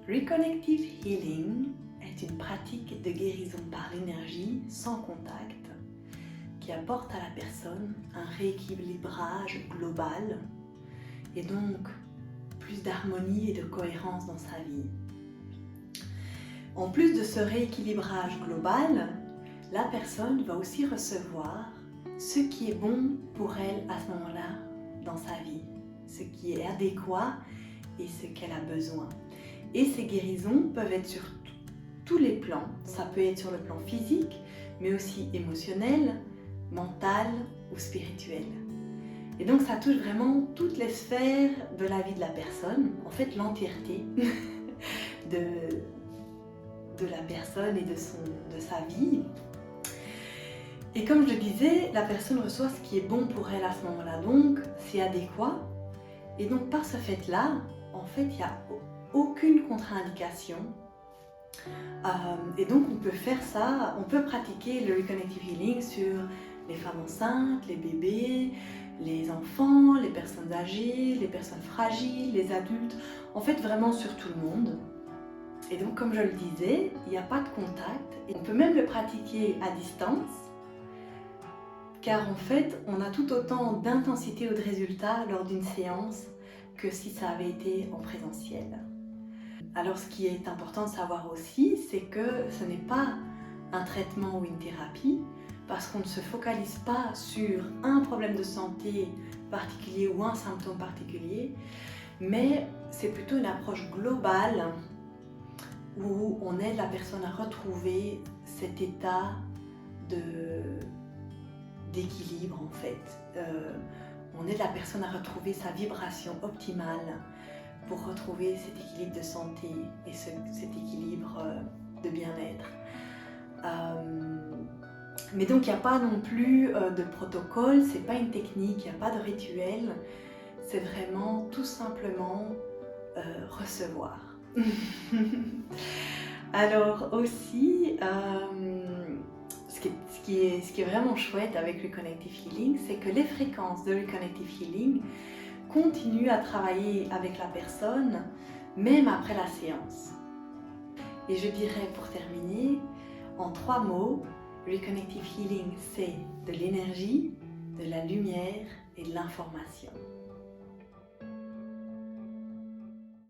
Reconnective Healing est une pratique de guérison par l'énergie sans contact qui apporte à la personne un rééquilibrage global et donc plus d'harmonie et de cohérence dans sa vie. En plus de ce rééquilibrage global, la personne va aussi recevoir ce qui est bon pour elle à ce moment-là dans sa vie, ce qui est adéquat et ce qu'elle a besoin. Et ces guérisons peuvent être sur tous les plans. Ça peut être sur le plan physique, mais aussi émotionnel, mental ou spirituel. Et donc ça touche vraiment toutes les sphères de la vie de la personne, en fait l'entièreté de la personne et de sa vie. Et comme je le disais, la personne reçoit ce qui est bon pour elle à ce moment-là, donc c'est adéquat. Et donc par ce fait-là, en fait, il n'y a aucune contre-indication. Et donc on peut faire ça, on peut pratiquer le Reconnective Healing sur les femmes enceintes, les bébés, les enfants, les personnes âgées, les personnes fragiles, les adultes, en fait vraiment sur tout le monde. Et donc comme je le disais, il n'y a pas de contact. Et on peut même le pratiquer à distance, car en fait on a tout autant d'intensité ou de résultats lors d'une séance que si ça avait été en présentiel. Alors ce qui est important de savoir aussi, c'est que ce n'est pas un traitement ou une thérapie, parce qu'on ne se focalise pas sur un problème de santé particulier ou un symptôme particulier, mais c'est plutôt une approche globale où on aide la personne à retrouver cet état d'équilibre en fait. On aide la personne à retrouver sa vibration optimale pour retrouver cet équilibre de santé et cet équilibre de bien-être. Mais donc il n'y a pas non plus de protocole, c'est pas une technique, il n'y a pas de rituel, c'est vraiment tout simplement recevoir. Alors aussi, ce qui est vraiment chouette avec Reconnective Healing, c'est que les fréquences de Reconnective Healing continuent à travailler avec la personne, même après la séance. Et je dirais pour terminer, en 3 mots, Reconnective Healing, c'est de l'énergie, de la lumière et de l'information.